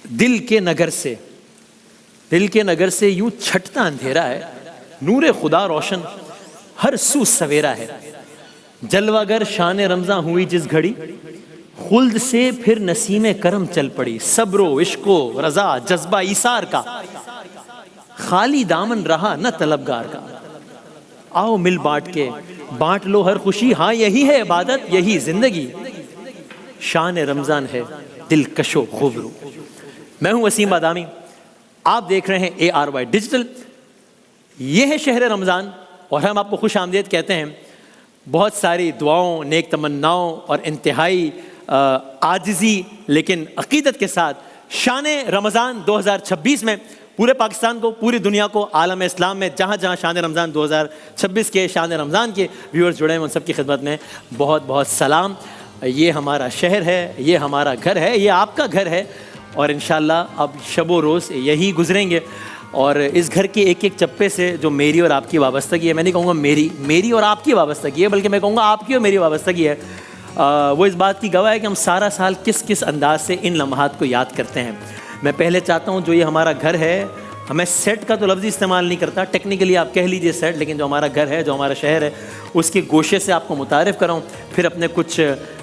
دل کے نگر سے یوں چھٹتا اندھیرا ہے، نور خدا روشن ہر سو سویرا ہے، جلوہ گر شان رمضاں ہوئی جس گھڑی، خلد سے پھر نسیم کرم چل پڑی، صبر و عشق و رضا جذبہ ایثار کا، خالی دامن رہا نہ طلبگار کا، آؤ مل بانٹ لو ہر خوشی، ہاں یہی ہے عبادت یہی زندگی، شان رمضان ہے دلکش و خوبرو۔ میں ہوں وسیم بادامی، آپ دیکھ رہے ہیں ARY ڈیجیٹل۔ یہ ہے شہر رمضان اور ہم آپ کو خوش آمدید کہتے ہیں۔ بہت ساری دعاؤں، نیک تمناؤں اور انتہائی عاجزی لیکن عقیدت کے ساتھ شان رمضان 2026 میں پورے پاکستان کو، پوری دنیا کو، عالم اسلام میں جہاں جہاں شان رمضان 2026 کے شان رمضان کے ویورز جڑے ہیں ان سب کی خدمت میں بہت بہت سلام۔ یہ ہمارا شہر ہے، یہ ہمارا گھر ہے، یہ آپ کا گھر ہے، اور انشاءاللہ اب شب و روز یہی گزریں گے۔ اور اس گھر کے ایک ایک چپے سے جو میری اور آپ کی وابستگی ہے، میں نہیں کہوں گا میری اور آپ کی وابستگی ہے، بلکہ میں کہوں گا آپ کی اور میری وابستگی ہے، وہ اس بات کی گواہ ہے کہ ہم سارا سال کس کس انداز سے ان لمحات کو یاد کرتے ہیں۔ میں پہلے چاہتا ہوں جو یہ ہمارا گھر ہے، ہمیں سیٹ کا تو لفظ استعمال نہیں کرتا، ٹیکنیکلی آپ کہہ لیجئے سیٹ، لیکن جو ہمارا گھر ہے، جو ہمارا شہر ہے، اس کے گوشے سے آپ کو متعارف کراؤں، پھر اپنے کچھ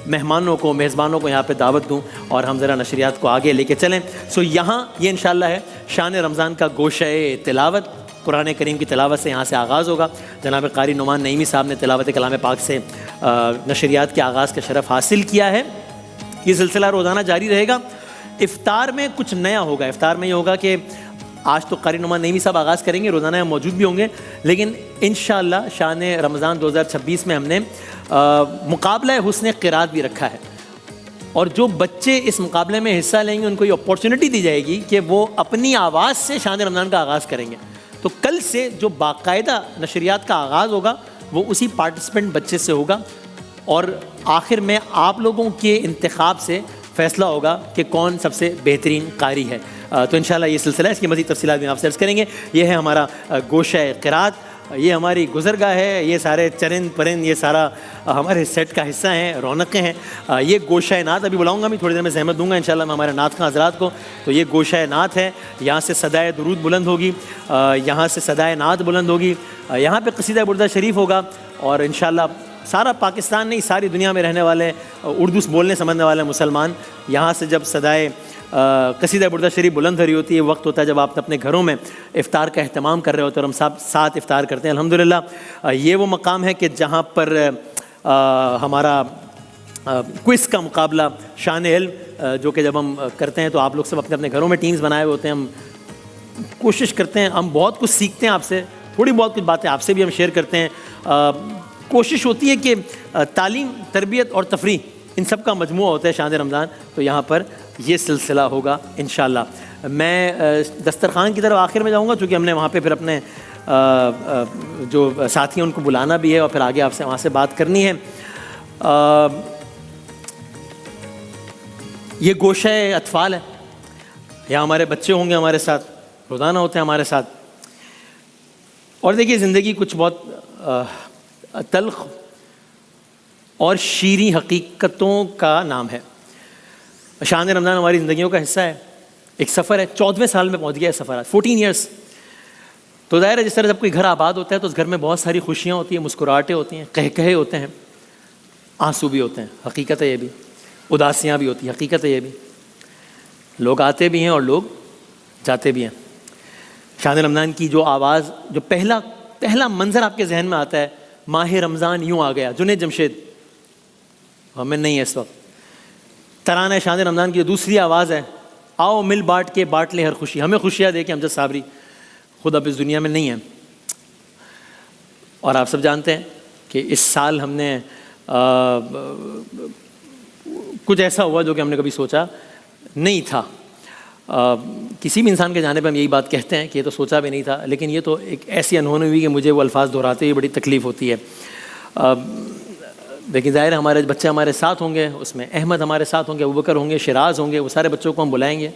مہمانوں کو، میزبانوں کو یہاں پہ دعوت دوں اور ہم ذرا نشریات کو آگے لے کے چلیں۔ یہاں یہ انشاءاللہ ہے شان رمضان کا گوشہ تلاوت، قرآن کریم کی تلاوت سے یہاں سے آغاز ہوگا۔ جناب قاری نعمان نعیمی صاحب نے تلاوت کلام پاک سے نشریات کے آغاز کا شرف حاصل کیا ہے۔ یہ سلسلہ روزانہ جاری رہے گا۔ افطار میں کچھ نیا ہوگا۔ افطار میں یہ ہوگا کہ آج تو قاری نعمان نعیمی صاحب آغاز کریں گے، روزانہ موجود بھی ہوں گے، لیکن انشاءاللہ شان رمضان 2026 میں ہم نے مقابلہ حسن قرات بھی رکھا ہے، اور جو بچے اس مقابلے میں حصہ لیں گے ان کو یہ اپورچونٹی دی جائے گی کہ وہ اپنی آواز سے شان رمضان کا آغاز کریں گے۔ تو کل سے جو باقاعدہ نشریات کا آغاز ہوگا وہ اسی پارٹیسپینٹ بچے سے ہوگا، اور آخر میں آپ لوگوں کے انتخاب سے فیصلہ ہوگا کہ کون سب سے بہترین قاری ہے۔ تو انشاءاللہ یہ سلسلہ ہے، اس کی مزید تفصیلات بھی آپ سے عرض کریں گے۔ یہ ہے ہمارا گوشہ قرات، یہ ہماری گزرگاہ ہے، یہ سارے چرند پرند یہ سارا ہمارے سیٹ کا حصہ ہیں، رونقیں ہیں۔ یہ گوشہ نعت ابھی بلاؤں گا، میں تھوڑی دیر میں زحمت دوں گا انشاءاللہ میں ہمارے نعت خواں حضرات کو۔ تو یہ گوشہ نعت ہے، یہاں سے صدائے درود بلند ہوگی، یہاں سے صدائے نعت بلند ہوگی، یہاں پہ قصیدہ بردہ شریف ہوگا، اور انشاءاللہ سارا پاکستان نہیں ساری دنیا میں رہنے والے اردو بولنے سمجھنے والے مسلمان یہاں سے جب صدائے قصیدہ بردہ شریف بلند ہو رہی ہوتی ہے، وقت ہوتا ہے جب آپ اپنے گھروں میں افطار کا اہتمام کر رہے ہوتے ہیں، اور ہم سب ساتھ افطار کرتے ہیں الحمدللہ۔ یہ وہ مقام ہے کہ جہاں پر ہمارا کوئز کا مقابلہ شان علم جو کہ جب ہم کرتے ہیں تو آپ لوگ سب اپنے اپنے گھروں میں ٹیمز بنائے ہوئے ہوتے ہیں، ہم کوشش کرتے ہیں، ہم بہت کچھ سیکھتے ہیں آپ سے، تھوڑی بہت کچھ باتیں آپ سے بھی ہم شیئر کرتے ہیں۔ کوشش ہوتی ہے کہ تعلیم، تربیت اور تفریح ان سب کا مجموعہ ہوتا ہے شان رمضان۔ تو یہاں پر یہ سلسلہ ہوگا انشاءاللہ۔ میں دسترخوان کی طرف آخر میں جاؤں گا، چونکہ ہم نے وہاں پہ پھر اپنے جو ساتھی ہیں ان کو بلانا بھی ہے اور پھر آگے آپ سے وہاں سے بات کرنی ہے۔ یہ گوشہ اطفال ہے، یہاں ہمارے بچے ہوں گے ہمارے ساتھ، روزانہ ہوتے ہیں ہمارے ساتھ۔ اور دیکھیے زندگی کچھ بہت تلخ اور شیریں حقیقتوں کا نام ہے۔ شان رمضان ہماری زندگیوں کا حصہ ہے، ایک سفر ہے، 14ویں سال میں پہنچ گیا ہے سفر، 14 ایئرس۔ تو ظاہر ہے جس طرح جب کوئی گھر آباد ہوتا ہے تو اس گھر میں بہت ساری خوشیاں ہوتی ہیں، مسکراہٹیں ہوتی ہیں، قہقہے ہوتے ہیں، آنسو بھی ہوتے ہیں، حقیقت ہے یہ بھی، اداسیاں بھی ہوتی ہیں، حقیقت ہے یہ بھی، لوگ آتے بھی ہیں اور لوگ جاتے بھی ہیں۔ شان رمضان کی جو آواز، جو پہلا منظر آپ کے ذہن میں آتا ہے، ماہ رمضان یوں آ گیا، جنید جمشید، ہمیں نہیں ہے اس وقت۔ ترانہ شان رمضان کی جو دوسری آواز ہے، آؤ مل بانٹ لے ہر خوشی، ہمیں خوشیاں دے کے امجد صابری خود اب اس دنیا میں نہیں ہے۔ اور آپ سب جانتے ہیں کہ اس سال ہم نے کچھ ایسا ہوا جو کہ ہم نے کبھی سوچا نہیں تھا۔ کسی بھی انسان کے جانے پہ ہم یہی بات کہتے ہیں کہ یہ تو سوچا بھی نہیں تھا، لیکن یہ تو ایک ایسی انہونی ہوئی کہ مجھے وہ الفاظ دہراتے ہوئے بڑی تکلیف ہوتی ہے۔ لیکن ظاہر ہمارے بچے ہمارے ساتھ ہوں گے، اس میں احمد ہمارے ساتھ ہوں گے، ابوبکر ہوں گے، شراز ہوں گے، وہ سارے بچوں کو ہم بلائیں گے،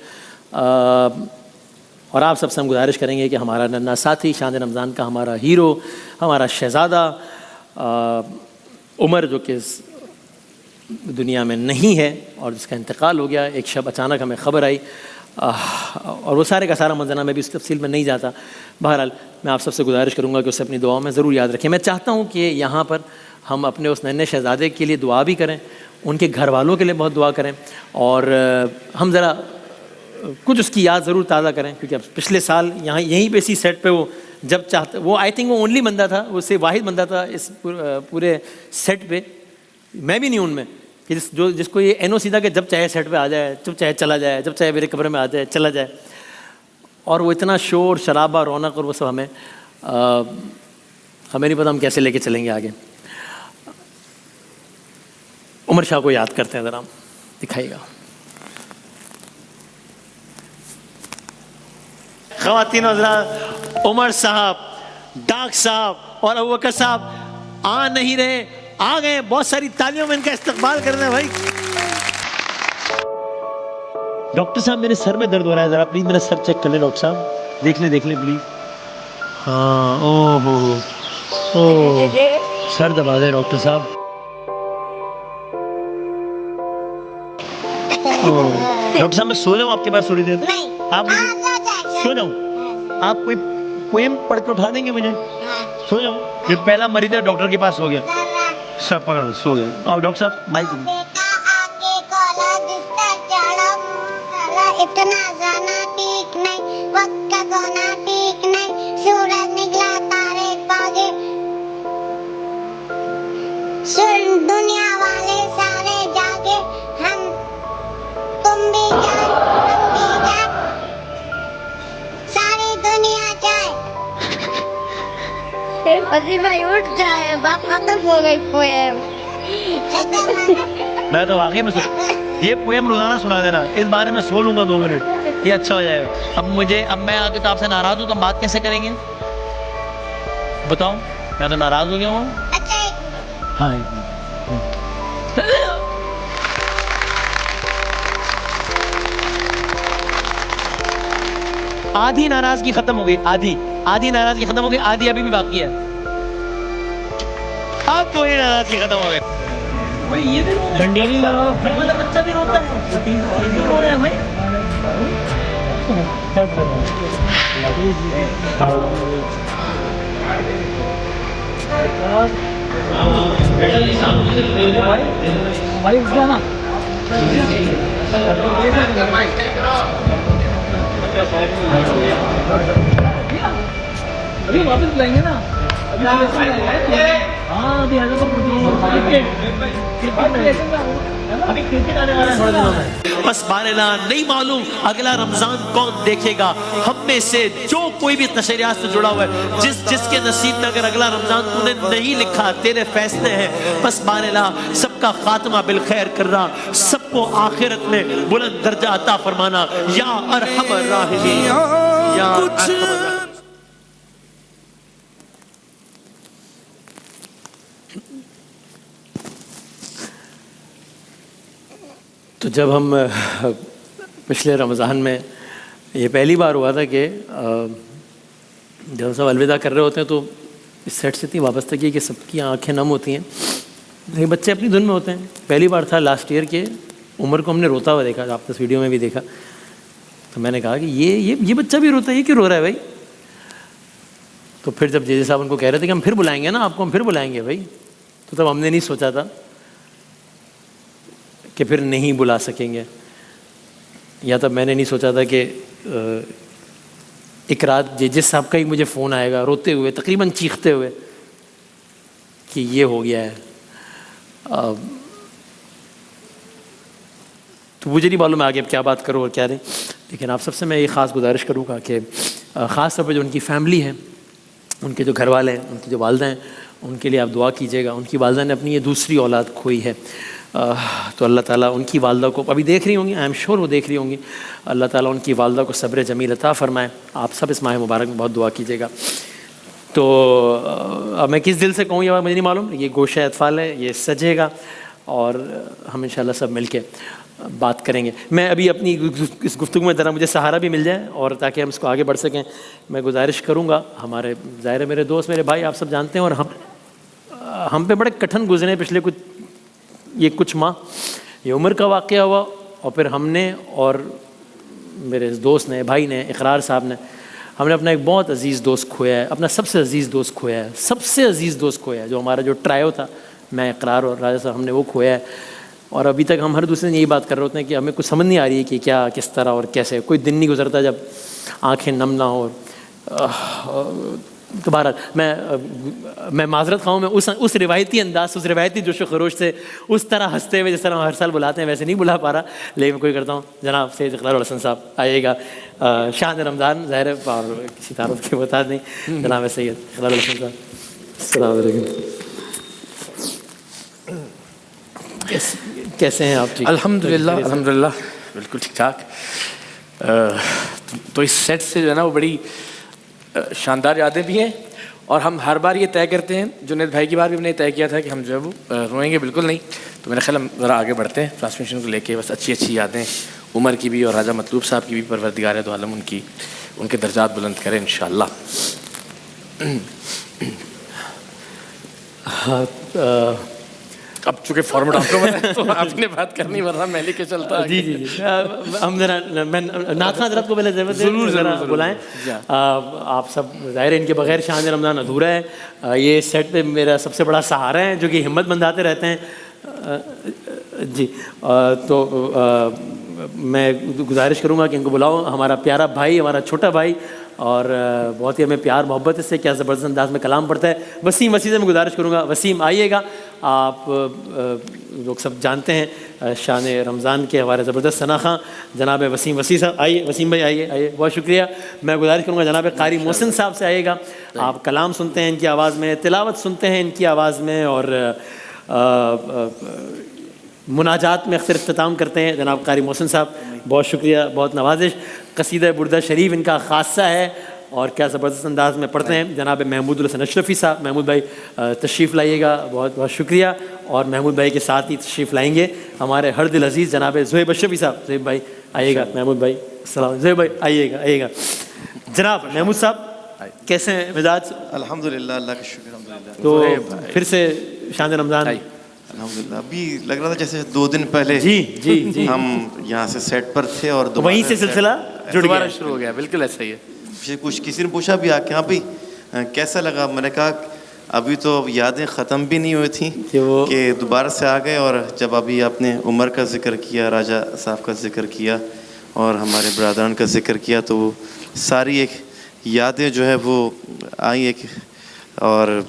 اور آپ سب سے ہم گزارش کریں گے کہ ہمارا ننھا ساتھی، شان رمضان کا ہمارا ہیرو، ہمارا شہزادہ عمر، جو کہ دنیا میں نہیں ہے اور جس کا انتقال ہو گیا، ایک شب اچانک ہمیں خبر آئی، اور وہ سارے کا سارا منظرنامہ میں بھی اس تفصیل میں نہیں جاتا. بہرحال میں آپ سب سے گزارش کروں گا کہ اسے اپنی دعاؤں میں ضرور یاد رکھیں. میں چاہتا ہوں کہ یہاں پر ہم اپنے اس ننھے شہزادے کے لیے دعا بھی کریں, ان کے گھر والوں کے لیے بہت دعا کریں, اور ہم ذرا کچھ اس کی یاد ضرور تازہ کریں, کیونکہ اب پچھلے سال یہیں پہ اسی سیٹ پہ وہ جب چاہتا, وہ آئی تھنک وہ اونلی بندہ تھا, وہ سے واحد بندہ تھا اس پورے سیٹ پہ, میں بھی نہیں ان میں, کہ جس کو یہ این او سی تھا کہ جب چاہے سیٹ پہ آ جائے, جب چاہے چلا جائے, جب چاہے میرے کمرے میں آ جائے چلا جائے. اور وہ اتنا شور شرابہ رونق اور وہ سب ہمیں نہیں پتا ہم کیسے لے کے چلیں گے آگے. عمر شاہ کو یاد کرتے ہیں, ذرا دکھائیے گا. خواتین حضرات, عمر صاحب, ڈاک صاحب اور ابوبکر صاحب آ نہیں رہے, آ گئے. بہت ساری تالیوں میں ان کا استقبال کر رہے ہیں بھائی. ڈاکٹر صاحب میرے سر میں درد ہو رہا ہے, ذرا پلیز میرا سر چیک کر لیں ڈاکٹر صاحب, دیکھ لیں پلیز. ہاں, او ہو سر دبا دیں ڈاکٹر صاحب. ڈاکٹر صاحب میں سو جاؤں آپ کے پاس تھوڑی دیر؟ آپ سو جاؤں, آپ کوئی پویم پڑھ کے اٹھا دیں گے مجھے؟ سو جاؤں, یہ پہلا مریض ہے ڈاکٹر کے پاس ہو گیا, سب پکڑ سو گیا. اور ڈاکٹر صاحب مائک اتنا جانا ٹھیک نہیں, وقت کا گونا ٹھیک نہیں, سورج نکلا تارے پاگے, سن دنیا والے سارے جاگے, ہم تم بھی جائے ہم بھی جائے, ساری دنیا جائے. پتی بھائی اٹھ جائے, باپ ختم ہو گئی پویم. میں تو واقعی میں یہ پویم روزانہ سنا دینا, اس بارے میں سو لوں گا 2 منٹ, یہ اچھا ہو جائے گا. اب میں آگے تو آپ سے ناراض ہوں تو ہم بات کیسے کریں گے بتاؤ؟ میں تو ناراض ہو گیا ہوں. ہاں آدھی ناراضگی ختم ہو گئی, آدھی ناراضگی ختم ہو گئی, آدھی ابھی بھی باقی ہے. اب پوری ناراضگی ختم ہو گئی. ڈنڈیا نہیں لگا, بچہ بھی روتا ہے, رو رہے ہیں بھائی. ابھی واپس لیں گے نا, ہاں ابھی بس بارلا نہیں معلوم اگلا رمضان کون دیکھے گا. ہم میں سے جو کوئی بھی نشریات سے جڑا ہوا ہے, جس کے نصیب میں اگر اگلا رمضان تو نے نہیں لکھا, تیرے فیصلے ہیں. بس بارلا سب کا خاتمہ بالخیر کر رہا, سب کو آخرت میں بلند درجہ عطا فرمانا. یا ارحم الراحمین, یا ارحم الراحمین. تو جب ہم پچھلے رمضان میں, یہ پہلی بار ہوا تھا کہ جب سب الوداع کر رہے ہوتے ہیں تو اس سیٹ سے اتنی وابستگی کہ سب کی آنکھیں نم ہوتی ہیں, یہ بچے اپنی دھن میں ہوتے ہیں. پہلی بار تھا لاسٹ ایئر کے عمر کو ہم نے روتا ہوا دیکھا, آپ نے اس ویڈیو میں بھی دیکھا. تو میں نے کہا کہ یہ بچہ بھی روتا ہے, یہ کیوں رو رہا ہے بھائی؟ تو پھر جب جے صاحب ان کو کہہ رہے تھے کہ ہم پھر بلائیں گے نا آپ کو, ہم پھر بلائیں گے بھائی, تو تب ہم نے نہیں سوچا تھا کہ پھر نہیں بلا سکیں گے, یا تب میں نے نہیں سوچا تھا کہ ایک رات جس صاحب کا ہی مجھے فون آئے گا روتے ہوئے, تقریباً چیختے ہوئے کہ یہ ہو گیا ہے. تو مجھے نہیں معلوم آگے اب کیا بات کروں اور کیا نہیں, لیکن آپ سب سے میں یہ خاص گزارش کروں گا کہ خاص طور پہ جو ان کی فیملی ہے, ان کے جو گھر والے ہیں, ان کی جو والدہ ہیں, ان کے لیے آپ دعا کیجیے گا. ان کی والدہ نے اپنی یہ دوسری اولاد کھوئی ہے, تو اللہ تعالیٰ ان کی والدہ کو ابھی دیکھ رہی ہوں گی, آئی ایم شیور وہ دیکھ رہی ہوں گی, اللہ تعالیٰ ان کی والدہ کو صبر جمیل عطا فرمائے. آپ سب اس ماہ مبارک میں بہت دعا کیجیے گا. تو اب میں کس دل سے کہوں یہ بات مجھے نہیں معلوم, یہ گوشہ اطفال ہے, یہ سجے گا اور ہم انشاءاللہ سب مل کے بات کریں گے. میں ابھی اپنی اس گفتگو میں ذرا مجھے سہارا بھی مل جائے, اور تاکہ ہم اس کو آگے بڑھ سکیں, میں گزارش کروں گا. ہمارے ظاہر ہے میرے دوست, میرے بھائی, آپ سب جانتے ہیں, اور ہم پہ بڑے کٹھن گزرے پچھلے کچھ ماہ. یہ عمر کا واقعہ ہوا, اور پھر ہم نے اور میرے دوست نے, بھائی نے, اقرار صاحب نے, ہم نے اپنا ایک بہت عزیز دوست کھویا ہے, اپنا سب سے عزیز دوست کھویا ہے, سب سے عزیز دوست کھویا ہے. جو ہمارا جو ٹرائیو تھا, میں, اقرار اور راجہ صاحب, ہم نے وہ کھویا ہے. اور ابھی تک ہم ہر دوسرے دن یہی بات کر رہے ہوتے ہیں کہ ہمیں کچھ سمجھ نہیں آ رہی ہے کہ کیا, کس طرح اور کیسے. کوئی دن نہیں گزرتا جب آنکھیں نم نہ ہو. دوبارہ میں معذرت خواہوں, میں اس روایتی انداز, اس روایتی جوش و خروش سے, اس طرح ہنستے ہوئے جس طرح ہم ہر سال بلاتے ہیں ویسے نہیں بلا پا رہا, لیکن کوئی کرتا ہوں. جناب سید اقرار الحسن صاحب آئیے گا. شان رمضان ظاہر ہے, اور کسی تعارف کی بتا نہیں. جناب سید اقرار الحسن صاحب, السلام علیکم. کیسے ہیں آپ؟ ٹھیک, الحمدللہ الحمدللہ بالکل ٹھیک ٹھاک. تو اس سیٹ سے جو ہے نا وہ بڑی شاندار یادیں بھی ہیں, اور ہم ہر بار یہ طے کرتے ہیں, جنید بھائی کی بار بھی ہم نے طے کیا تھا کہ ہم جو ہے وہ روئیں گے بالکل نہیں. تو میرا خیال ہم ذرا آگے بڑھتے ہیں ٹرانسمیشن کو لے کے. بس اچھی اچھی یادیں عمر کی بھی اور راجہ مطلوب صاحب کی بھی, پروردگار دو عالم ان کے درجات بلند کریں انشاءاللہ. اب چونکہ فارمیٹ آپ کو پتہ ہے تو آپ نے بات کرنی, ورنہ میں لے کے چلتا. جی جی جی, ہم ذرا نعت خواں حضرت کو پہلے ضرور بلائیں. آپ سب ظاہر ہے ان کے بغیر شان رمضان ادھورا ہے. یہ سیٹ پہ میرا سب سے بڑا سہارا ہے, جو کہ ہمت بندھاتے رہتے ہیں. جی, تو میں گزارش کروں گا کہ ان کو بلاؤ. ہمارا پیارا بھائی, ہمارا چھوٹا بھائی, اور بہت ہی ہمیں پیار محبت اس سے, کیا زبردست انداز میں کلام پڑھتا ہے. وسیم مسیح سے میں گزارش کروں گا, وسیم آئیے گا. آپ لوگ سب جانتے ہیں شان رمضان کے ہمارے زبردست ثنا خاں جناب وسیم وسیع صاحب. آئیے وسیم بھائی, آئیے آئیے, بہت شکریہ. میں گزارش کروں گا جناب قاری محسن صاحب سے آئیے گا. آپ کلام سنتے ہیں ان کی آواز میں, تلاوت سنتے ہیں ان کی آواز میں, اور مناجات میں اکثر اختتام کرتے ہیں جناب قاری محسن صاحب. بہت شکریہ, بہت نوازش. قصیدہ بردہ شریف ان کا خاصہ ہے, اور کیا زبردست انداز میں پڑھتے ہیں جناب محمود الحسن اشرفی صاحب. محمود بھائی تشریف لائیے گا, بہت بہت شکریہ. اور محمود بھائی کے ساتھ ہی تشریف لائیں گے ہمارے ہر دل عزیز جناب زہیب اشرفی صاحب. زہیب بھائی آئیے گا. محمود بھائی السلام. زہیب بھائی آئیے گا, آئیے گا. جناب محمود صاحب کیسے ہیں مزاج؟ الحمدللہ, اللہ کا شکر الحمدللہ. تو پھر سے شان رمضان الحمدللہ. ابھی لگ رہا تھا جیسے 2 دن پہلے جی جی جی ہم یہاں سے سیٹ پر تھے, اور وہیں سے سلسلہ دوبارہ شروع ہو گیا. بالکل ایسا ہی ہے. کسی نے پوچھا بھی آ کے, ہاں بھائی کیسا لگا؟ میں نے کہا ابھی تو یادیں ختم بھی نہیں ہوئی تھیں کہ دوبارہ سے آ گئے. اور جب ابھی آپ نے عمر کا ذکر کیا, راجہ صاحب کا ذکر کیا, اور ہمارے برادران کا ذکر کیا, تو وہ ساری ایک یادیں جو ہے وہ آئی ایک, اور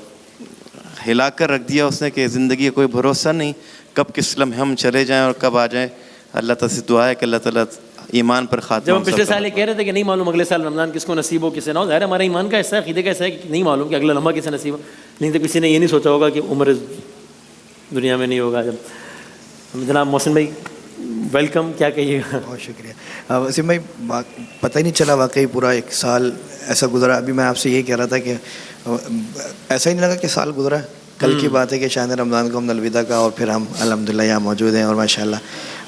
ہلا کر رکھ دیا اس نے کہ زندگی کا کوئی بھروسہ نہیں, کب کس لمحے ہم چلے جائیں اور کب آ جائیں. اللہ تعالیٰ سے دعا ہے کہ اللہ تعالیٰ ایمان پر خاتمہ. جب ہم پچھلے سال یہ کہہ رہے تھے کہ نہیں معلوم اگلے سال رمضان کس کو نصیب ہو کسے نہ ہو, ظاہر ہمارا ایمان کا حصہ ہے, عقیدے کا حصہ ہے کہ نہیں معلوم کہ اگلا لمحہ کسے نصیب ہو. نہیں تو کسی نے یہ نہیں سوچا ہوگا کہ عمر دنیا میں نہیں ہوگا. جب جناب محسن بھائی ویلکم, کیا کہیے گا؟ بہت شکریہ وسیم بھائی. پتہ ہی نہیں چلا واقعی پورا ایک سال ایسا گزرا. ابھی میں آپ سے یہ کہہ رہا تھا کہ ایسا ہی نہیں لگا کہ سال گزرا. کل کی بات ہے کہ شان رمضان کو ہم نے الوداع کہا, اور پھر ہم الحمدللہ یہاں موجود ہیں. اور ماشاءاللہ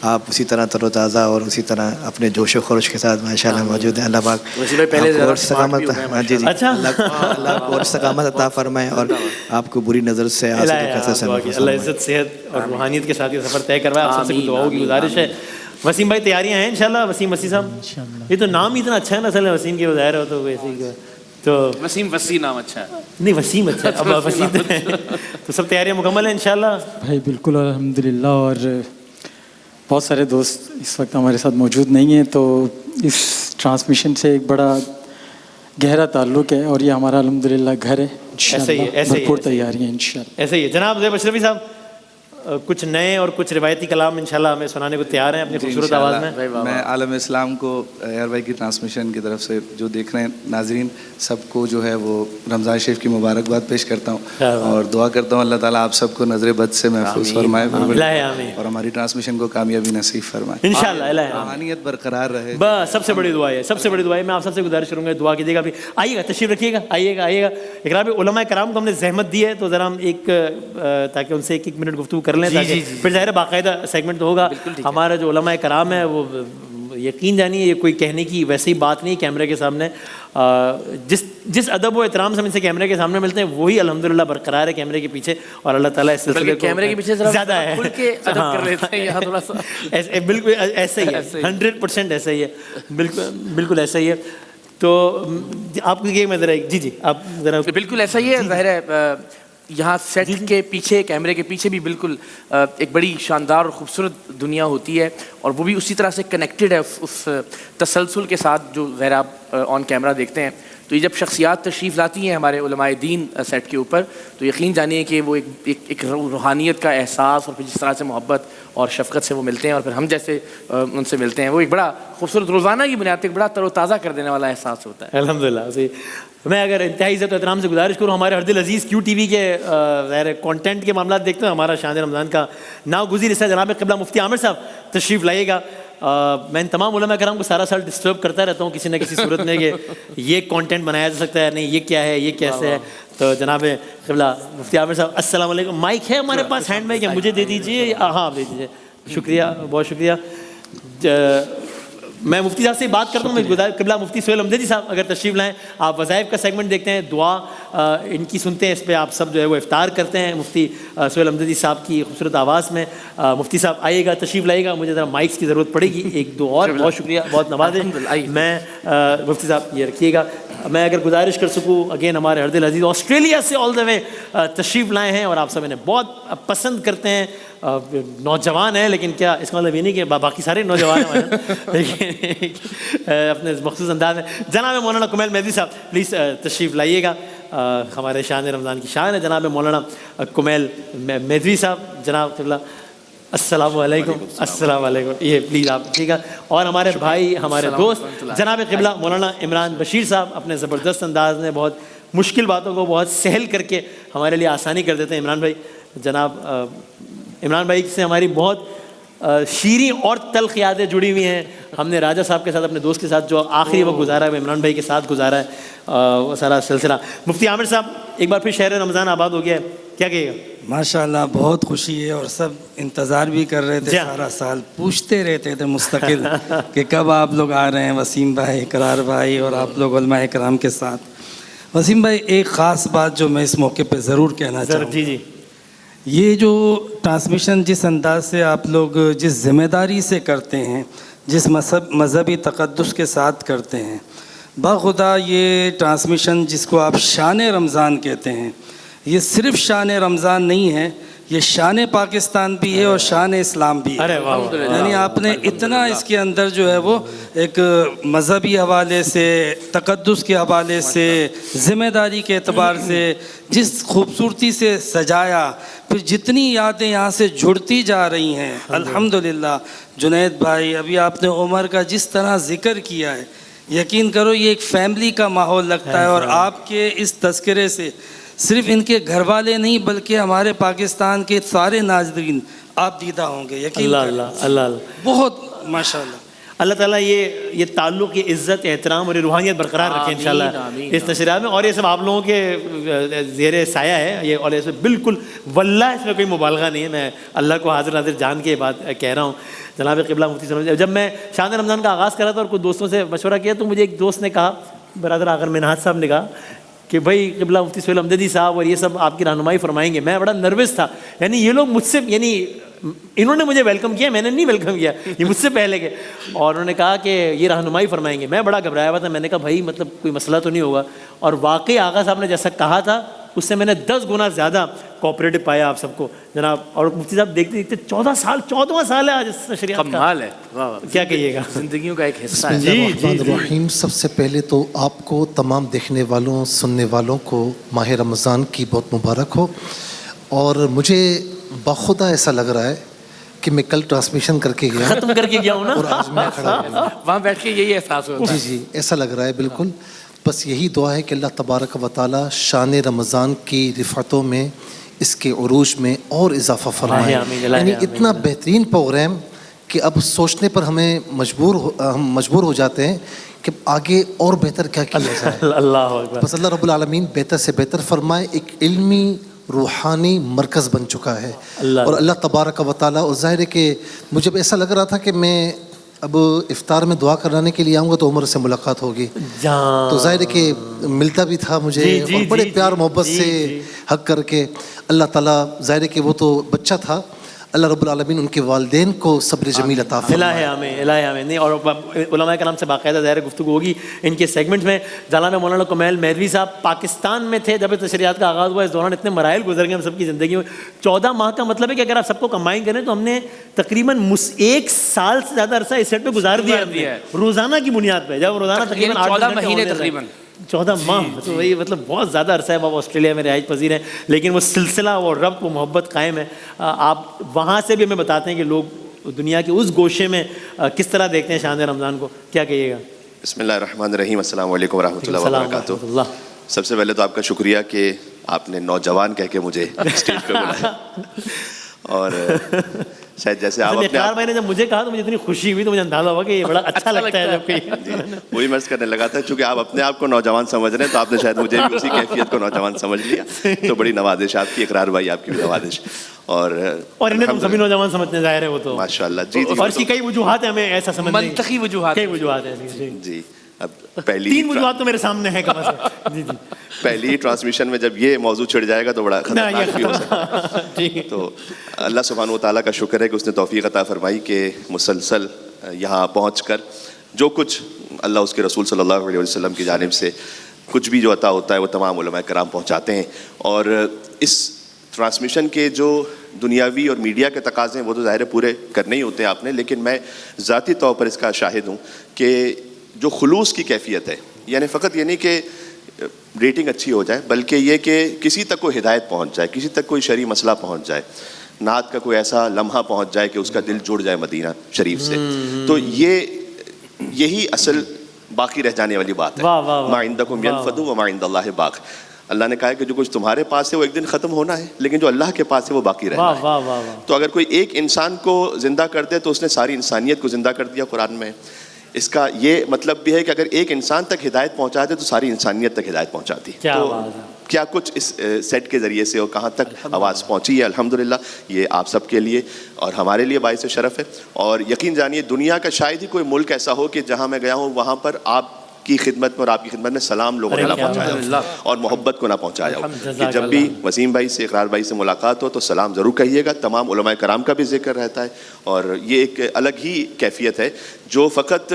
آپ اسی طرح تر و تازہ اور اسی طرح اپنے جوش و خروش کے ساتھ ماشاءاللہ موجود ہیں. اللہ پاک اور استقامت, جی جی, اللہ کو اور استقامت عطا فرمائے, اور آپ کو بری نظر سے اللہ عزت صحت اور روحانیت کے ساتھ یہ سفر طے کروائے. آپ سب سے دعاؤں کی گزارش ہے. وسیم بھائی تیاریاں ہیں انشاءاللہ؟ وسیم وسیع صاحب, یہ تو نام ہی اتنا اچھا ہے نا اصل میں وسیم کے, ظاہر ہو تو ویسے ہی. تو وسیم وسیع نام اچھا ہے. نہیں وسیم اچھا ہے, اب وسیم تو سب تیاریاں مکمل ہیں انشاءاللہ بھائی؟ بالکل الحمدللہ. اور بہت سارے دوست اس وقت ہمارے ساتھ موجود نہیں ہیں, تو اس ٹرانسمیشن سے ایک بڑا گہرا تعلق ہے, اور یہ ہمارا الحمدللہ گھر ہے. انشاءاللہ بھرپور تیاریاں انشاءاللہ. ایسے ہی ہے. جناب زیب اشرفی صاحب کچھ نئے اور کچھ روایتی کلام انشاءاللہ ہمیں سنانے کو تیار ہیں اپنی خوبصورت آواز میں. میں عالم اسلام کو ایئر بھائی کی ٹرانسمیشن کی طرف سے جو دیکھ رہے ہیں ناظرین سب کو جو ہے وہ رمضان شریف کی مبارکباد پیش کرتا ہوں, اور دعا کرتا ہوں اللہ تعالیٰ آپ سب کو نظر بد سے محفوظ فرمائے, اور ہماری ٹرانسمیشن کو کامیابی نصیب فرمائے انشاءاللہ. روحانیت برقرار رہے, بس سب سے بڑی دعا ہے, سب سے بڑی دعا ہے. میں آپ سب سے گزارش کروں گا دعا کیجیے گا. آئیے گا, تشریف رکھیے گا, آئیے گا, آئیے گا. اقرار بھی علماء کرام کو ہم نے زحمت دی ہے, تو ذرا ہم ایک تاکہ ان سے ایک منٹ گفتگو کر لیں, تاکہ پھر ظاہر باقاعدہ سیگمنٹ تو ہوگا. ہمارا جو علماء کرام ہے وہ یقین جانیے یہ کوئی کہنے کی ویسے ہی بات نہیں کیمرے کے سامنے. جس ادب و احترام سے ہم ان سے کیمرے کے سامنے ملتے ہیں وہی الحمدللہ برقرار ہے کیمرے کے پیچھے, اور اللہ تعالیٰ اس سلسلے کو کیمرے کے پیچھے زیادہ ہے کھل کے ادب کر لیتے ہیں یہاں تھوڑا سا. بالکل ایسا ہی ہے, 100% ایسا ہی ہے, بالکل ایسا ہی ہے. تو آپ کو یہ میں ذرا جی آپ ذرا بالکل ایسا ہی ہے. ظاہر ہے یہاں سیٹ کے پیچھے کیمرے کے پیچھے بھی بالکل ایک بڑی شاندار اور خوبصورت دنیا ہوتی ہے, اور وہ بھی اسی طرح سے کنیکٹڈ ہے اس تسلسل کے ساتھ جو ظاہر آپ آن کیمرہ دیکھتے ہیں. تو یہ جب شخصیات تشریف لاتی ہیں ہمارے علماء دین سیٹ کے اوپر تو یقین جانیے کہ وہ ایک روحانیت کا احساس, اور پھر جس طرح سے محبت اور شفقت سے وہ ملتے ہیں اور پھر ہم جیسے ان سے ملتے ہیں, وہ ایک بڑا خوبصورت روزانہ کی بنیاد پہ ایک بڑا تر و تازہ کر دینے والا احساس ہوتا ہے. الحمدللہ. میں اگر انتہائی عزت و احترام سے گزارش کروں, ہمارے ہردل عزیز کیو ٹی وی کے ظاہر کانٹینٹ کے معاملات دیکھتے ہیں, ہمارا شان رمضان کا ناگزیر حصہ جناب قبلہ مفتی عامر صاحب تشریف لائیے گا. میں ان تمام علماء کرام کو سارا سال ڈسٹرب کرتا رہتا ہوں کسی نہ کسی صورت میں کہ یہ کانٹینٹ بنایا جا سکتا ہے, نہیں یہ کیا ہے, یہ کیسے ہے. تو جناب قبلہ مفتی عامر صاحب السلام علیکم. مائک ہے ہمارے پاس, ہینڈ مائک ہے, مجھے دے دیجیے. ہاں دے دیجیے. شکریہ, بہت شکریہ. میں مفتی صاحب سے بات کرتا ہوں. قبلہ مفتی سہیل امجدی صاحب اگر تشریف لائیں, آپ وظائف کا سیگمنٹ دیکھتے ہیں, دعا ان کی سنتے ہیں, اس پہ آپ سب جو ہے وہ افطار کرتے ہیں مفتی سہیل امجدی صاحب کی خوبصورت آواز میں. مفتی صاحب آئیے گا, تشریف لائیے گا. مجھے ذرا مائکس کی ضرورت پڑے گی ایک دو اور. بہت شکریہ, بہت نوازش. میں مفتی صاحب یہ رکھیے گا. میں اگر گزارش کر سکوں, اگین ہمارے ہردل عزیز آسٹریلیا سے آل دا وے تشریف لائے ہیں, اور آپ سب انہیں بہت پسند کرتے ہیں. نوجوان ہیں لیکن کیا اس کا مطلب یہ نہیں کہ باقی سارے نوجوان ہیں, لیکن اپنے مخصوص انداز میں. جناب مولانا کمیل مہدوی صاحب پلیز تشریف لائیے گا. ہمارے شان رمضان کی شان ہے جناب مولانا کمیل مہدوی صاحب. جناب قبلہ السلام علیکم. السلام علیکم. یہ پلیز آپ ٹھیک ہے. اور ہمارے بھائی ہمارے دوست جناب قبلہ مولانا عمران بشیر صاحب اپنے زبردست انداز میں بہت مشکل باتوں کو بہت سہل کر کے ہمارے لیے آسانی کر دیتے ہیں. عمران بھائی, جناب عمران بھائی سے ہماری بہت شیریں اور تلخ یادیں جڑی ہوئی ہیں. ہم نے راجہ صاحب کے ساتھ اپنے دوست کے ساتھ جو آخری وقت گزارا ہے وہ عمران بھائی کے ساتھ گزارا ہے, وہ سارا سلسلہ. مفتی عامر صاحب ایک بار پھر شہر رمضان آباد ہو گیا ہے, کیا کہیے گا؟ ماشاءاللہ بہت خوشی ہے, اور سب انتظار بھی کر رہے تھے سارا سال, پوچھتے رہتے تھے مستقل کہ کب آپ لوگ آ رہے ہیں, وسیم بھائی, اقرار بھائی اور آپ لوگ علماء کرام کے ساتھ. وسیم بھائی ایک خاص بات جو میں اس موقع پہ ضرور کہنا چاہوں گا. جی یہ جو ٹرانسمیشن جس انداز سے آپ لوگ جس ذمہ داری سے کرتے ہیں, جس مذہبی تقدس کے ساتھ کرتے ہیں, بخدا یہ ٹرانسمیشن جس کو آپ شان رمضان کہتے ہیں, یہ صرف شان رمضان نہیں ہے, یہ شان پاکستان بھی ہے اور شان اسلام بھی ہے. یعنی آپ نے اتنا اس کے اندر جو ہے وہ ایک مذہبی حوالے سے, تقدس کے حوالے سے, ذمہ داری کے اعتبار سے جس خوبصورتی سے سجایا, پھر جتنی یادیں یہاں سے جڑتی جا رہی ہیں الحمدللہ. جنید بھائی ابھی آپ نے عمر کا جس طرح ذکر کیا ہے, یقین کرو یہ ایک فیملی کا ماحول لگتا ہے, اور آپ کے اس تذکرے سے صرف ان کے گھر والے نہیں بلکہ ہمارے پاکستان کے سارے ناظرین آپ دیدہ ہوں گے. یقین اللہ بہت ماشاءاللہ. اللہ تعالیٰ یہ تعلق, یہ عزت, احترام اور یہ روحانیت برقرار رکھے انشاءاللہ اس نشریات میں. اور یہ سب آپ لوگوں کے زیر سایہ ہے یہ, اور یہ بالکل واللہ اس میں کوئی مبالغہ نہیں ہے. میں اللہ کو حاضر ناظر جان کے یہ بات کہہ رہا ہوں. جناب قبلہ مفتی صاحب, جب میں شان رمضان کا آغاز کرا تھا اور کچھ دوستوں سے مشورہ کیا تو مجھے ایک دوست نے کہا, برادر آخر منہاج صاحب نے کہا کہ بھائی قبلہ مفتی سہیل امجدی صاحب اور یہ سب آپ کی رہنمائی فرمائیں گے. میں بڑا نروس تھا, یعنی یہ لوگ مجھ سے, یعنی انہوں نے مجھے ویلکم کیا, میں نے نہیں ویلکم کیا, یہ مجھ سے پہلے کے, اور انہوں نے کہا کہ یہ رہنمائی فرمائیں گے. میں بڑا گھبرایا ہوا تھا, میں نے کہا بھائی مطلب کوئی مسئلہ تو نہیں ہوگا, اور واقعی آغا صاحب نے جیسا کہا تھا اس سے میں نے 10 گنا زیادہ کوآپریٹو پایا آپ سب کو جناب. اور مفتی صاحب دیکھتے دیکھتے 14واں سال ہے آج اس شریعت کا. کمال ہے, کیا کہیے گا, زندگیوں کا ایک حصہ ہے. جی الرحیم. سب سے پہلے تو آپ کو تمام دیکھنے والوں سننے والوں کو ماہ رمضان کی بہت مبارک ہو. اور مجھے بخدا ایسا لگ رہا ہے کہ میں کل ٹرانسمیشن کر کے گیا, ختم کر کے گیا ہوں نا, اور آج میں کھڑا ہوں وہاں بیٹھ کے یہی احساس ہوتا ہے. جی ایسا لگ رہا ہے بالکل. بس یہی دعا ہے کہ اللہ تبارک و تعالی شان رمضان کی رفعتوں میں, اس کے عروج میں اور اضافہ فرمائے. یعنی اتنا بہترین پروگرام کہ اب سوچنے پر ہمیں مجبور ہو جاتے ہیں کہ آگے اور بہتر کیا کیا جائے. اللہ اکبر. بس اللہ رب العالمین بہتر سے بہتر فرمائے. ایک علمی روحانی مرکز بن چکا ہے, اور اللہ تبارک و تعالی. اور ظاہر ہے کہ مجھے ایسا لگ رہا تھا کہ میں اب افطار میں دعا کرانے کے لیے آؤں گا تو عمر سے ملاقات ہوگی, تو ظاہر ہے کہ ملتا بھی تھا مجھے اور بڑے پیار محبت سے حق کر کے. اللہ تعالیٰ ظاہر ہے کہ وہ تو بچہ تھا, اللہ رب العالمین ان کے والدین کو صبر جمیل عطا فرمائے. الہ آمین, الہ آمین. نہیں, اور علماء کرام سے باقاعدہ ظاہر گفتگو ہوگی ان کے سیگمنٹ میں. جالانا مولانا کمیل مہروی صاحب پاکستان میں تھے جب تشریعات کا آغاز ہوا, اس دوران اتنے مراحل گزر گئے ہم سب کی زندگی میں. 14 ماہ کا مطلب ہے کہ اگر آپ سب کو کمبائن کریں تو ہم نے تقریباً 1 سال سے زیادہ عرصہ اس سیٹ پہ گزار دیا ہے روزانہ کی بنیاد پہ, جب روزانہ تقریباً 14 مہینے تقریباً 14 ماہ, تو وہی مطلب بہت زیادہ عرصہ ہے. وہ آسٹریلیا میں رہائش پذیر ہیں, لیکن وہ سلسلہ اور ربط و محبت قائم ہے. آپ وہاں سے بھی ہمیں بتاتے ہیں کہ لوگ دنیا کے اس گوشے میں کس طرح دیکھتے ہیں شان رمضان کو, کیا کہیے گا؟ بسم اللہ الرحمن الرحیم. السلام علیکم ورحمۃ اللہ وبرکاتہ. سب سے پہلے تو آپ کا شکریہ کہ آپ نے نوجوان کہہ کے مجھے اسٹیج پہ بلایا, اور شاید جیسے آپ اپنے بھائی نے جب مجھے کہا تو مجھے اتنی خوشی ہوئی, تو مجھے اندازہ ہوا کہ یہ بڑا اچھا لگتا ہے جب کوئی وہی مرض کرنے لگا تھا. چونکہ آپ اپنے آپ کو نوجوان سمجھ رہے ہیں تو آپ نے شاید مجھے بھی اسی کیفیت کو نوجوان سمجھ لیا, تو بڑی نوازش آپ کی. اقرار بھائی آپ کی بھی نوازش, اور انہیں تم سبھی نوجوان سمجھتے ہیں, ظاہر ہے وہ تو ماشاء اللہ. جی جی, اور اس کی کئی وجوہات ہیں, ہمیں ایسا سمجھ نہیں, منطقی وجوہات, کئی وجوہات ہیں. جی, اب پہلی 3 وجوہات تو میرے سامنے ہیں کم از کم. جی جی, پہلی ٹرانسمیشن میں جب یہ موضوع چھڑ جائے گا تو بڑا خطرناک بھی ہو سکتا ہے. تو اللہ سبحانہ و تعالیٰ کا شکر ہے کہ اس نے توفیق عطا فرمائی کہ مسلسل یہاں پہنچ کر جو کچھ اللہ اس کے رسول صلی اللہ علیہ وسلم کی جانب سے کچھ بھی جو عطا ہوتا ہے وہ تمام علماء کرام پہنچاتے ہیں. اور اس ٹرانسمیشن کے جو دنیاوی اور میڈیا کے تقاضے ہیں وہ تو ظاہر پورے کرنے ہی ہوتے ہیں آپ نے, لیکن میں ذاتی طور پر اس کا شاہد ہوں کہ جو خلوص کی کیفیت ہے, یعنی فقط یہ نہیں کہ ریٹنگ اچھی ہو جائے, بلکہ یہ کہ کسی تک کوئی ہدایت پہنچ جائے, کسی تک کوئی شرعی مسئلہ پہنچ جائے, نعت کا کوئی ایسا لمحہ پہنچ جائے کہ اس کا دل جڑ جائے مدینہ شریف سے, تو یہی اصل باقی رہ جانے والی بات ہے. ما عندکم ینفد وما عند اللہ باق. اللہ نے کہا ہے کہ جو کچھ تمہارے پاس ہے وہ ایک دن ختم ہونا ہے, لیکن جو اللہ کے پاس ہے وہ باقی رہنا ہے. تو اگر کوئی ایک انسان کو زندہ کر دے تو اس نے ساری انسانیت کو زندہ کر دیا قرآن میں. اس کا یہ مطلب بھی ہے کہ اگر ایک انسان تک ہدایت پہنچا دے تو ساری انسانیت تک ہدایت پہنچا دی. تو کیا کچھ اس سیٹ کے ذریعے سے اور کہاں تک آواز پہنچی ہے, الحمدللہ یہ آپ سب کے لیے اور ہمارے لیے باعث شرف ہے. اور یقین جانیے دنیا کا شاید ہی کوئی ملک ایسا ہو کہ جہاں میں گیا ہوں وہاں پر آپ کی خدمت میں اور آپ کی خدمت میں سلام لوگوں نے نہ پہنچایا اور محبت کو نہ پہنچایا ہو. کہ جب بھی وسیم بھائی سے, اقرار بھائی سے ملاقات ہو تو سلام ضرور کہیے گا. تمام علماء کرام کا بھی ذکر رہتا ہے, اور یہ ایک الگ ہی کیفیت ہے جو فقط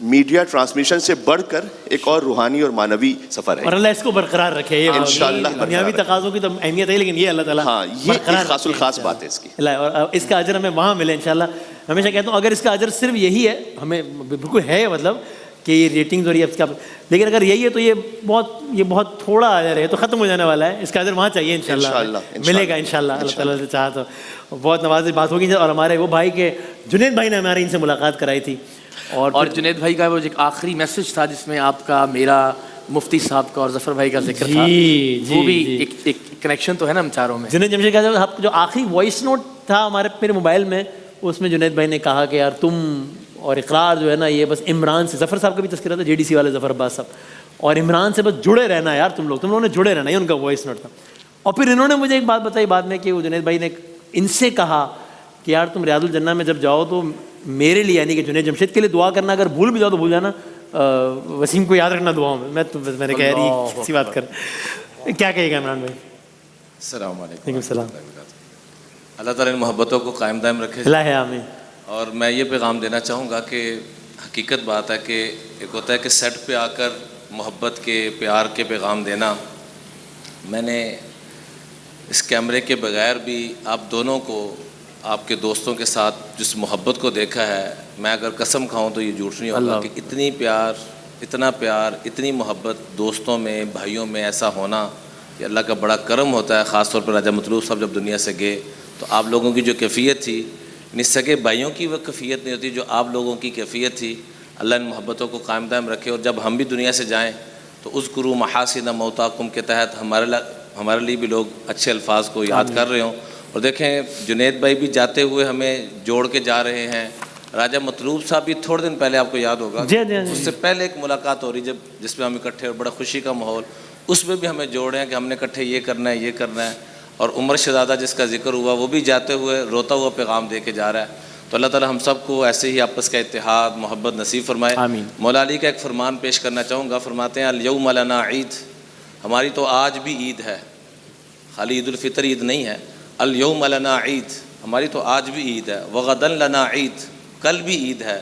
میڈیا ٹرانسمیشن سے بڑھ کر ایک اور روحانی اور مانوی سفر ہے. اور اللہ اس کو برقرار رکھے. یہ انشاءاللہ دنیاوی تقاضوں کی تو اہمیت ہے, لیکن یہ اللہ تعالیٰ ہاں یہ خاص الخاص بات ہے اس کی, اور اس کا اجر ہمیں وہاں ملے انشاءاللہ. ہمیشہ کہتا ہوں اگر اس کا اجر صرف یہی ہے, ہمیں بالکل ہے مطلب کہ یہ ریٹنگز اور یہ اس کا, لیکن اگر یہی ہے تو یہ بہت تھوڑا اجر ہے, تو ختم ہو جانے والا ہے. اس کا اجر وہاں چاہیے انشاءاللہ, ملے گا انشاءاللہ اللہ تعالیٰ سے چاہا تو. بہت نوازش بات ہوگی. اور ہمارے وہ بھائی کے جنید بھائی نے ہمارے ان سے ملاقات کرائی تھی, اور جنید بھائی کا وہ ایک آخری میسج تھا جس میں آپ کا, میرا, مفتی صاحب کا اور ظفر بھائی کا ذکر تھا. وہ بھی ایک کنیکشن تو ہے نا ہم چاروں میں. جنید جمشید صاحب جو آخری وائس نوٹ تھا ہمارے میرے موبائل میں, اس میں جنید بھائی نے کہا کہ یار تم اور اقرار جو ہے نا یہ بس عمران سے, ظفر صاحب کا بھی تذکرہ تھا, JDC والے ظفر عباس صاحب, اور عمران سے بس جڑے رہنا یار, تم لوگوں نے جڑے رہنا, یہ ان کا وائس نوٹ تھا. اور پھر انہوں نے مجھے ایک بات بتائی بعد میں کہ وہ جنید بھائی نے ان سے کہا کہ یار تم ریاض الجنہ میں جب جاؤ تو میرے لیے یعنی کہ جنید جمشید کے لیے دعا کرنا, اگر بھول بھی جاؤ تو بھول جانا, وسیم کو یاد رکھنا دعاؤں میں. میں نے کہہ رہی کسی بات کر, کیا کہے گا عمران بھائی؟ السلام علیکم. وعلیکم السلام. اللہ تعالیٰ ان محبتوں کو قائم دائم رکھے. اللہ آمین. اور میں یہ پیغام دینا چاہوں گا کہ حقیقت بات ہے کہ ایک ہوتا ہے کہ سیٹ پہ آ کر محبت کے, پیار کے پیغام دینا. میں نے اس کیمرے کے بغیر بھی آپ دونوں کو, آپ کے دوستوں کے ساتھ جس محبت کو دیکھا ہے, میں اگر قسم کھاؤں تو یہ جھوٹ نہیں ہوگا کہ اتنا پیار, اتنی محبت دوستوں میں, بھائیوں میں ایسا ہونا کہ اللہ کا بڑا کرم ہوتا ہے. خاص طور پر راجہ مطلوب صاحب جب دنیا سے گئے تو آپ لوگوں کی جو کیفیت تھی, سگے بھائیوں کی وہ کیفیت نہیں ہوتی جو آپ لوگوں کی کیفیت تھی. اللہ ان محبتوں کو قائم دائم رکھے. اور جب ہم بھی دنیا سے جائیں تو اذکروا محاسن موتاکم کے تحت ہمارے لیے بھی لوگ اچھے الفاظ کو یاد کر رہے ہوں. اور دیکھیں جنید بھائی بھی جاتے ہوئے ہمیں جوڑ کے جا رہے ہیں. راجہ مطلوب صاحب بھی تھوڑے دن پہلے آپ کو یاد ہوگا, اس سے پہلے ایک ملاقات ہو رہی جس میں ہم اکٹھے, اور بڑا خوشی کا ماحول, اس میں بھی ہمیں جوڑے ہیں کہ ہم نے اکٹھے یہ کرنا ہے, یہ کرنا ہے. اور عمر شہزادہ جس کا ذکر ہوا وہ بھی جاتے ہوئے روتا ہوا پیغام دے کے جا رہا ہے. تو اللہ تعالیٰ ہم سب کو ایسے ہی آپس کا اتحاد محبت نصیب فرمائے. آمین. مولا علی کا ایک فرمان پیش کرنا چاہوں گا. فرماتے ہیں الیوم لنا عید، ہماری تو آج بھی عید ہے، خالی عید الفطر عید نہیں ہے. الیوم لنا عید، ہماری تو آج بھی عید ہے. وغدن لنا عید، کل بھی عید ہے.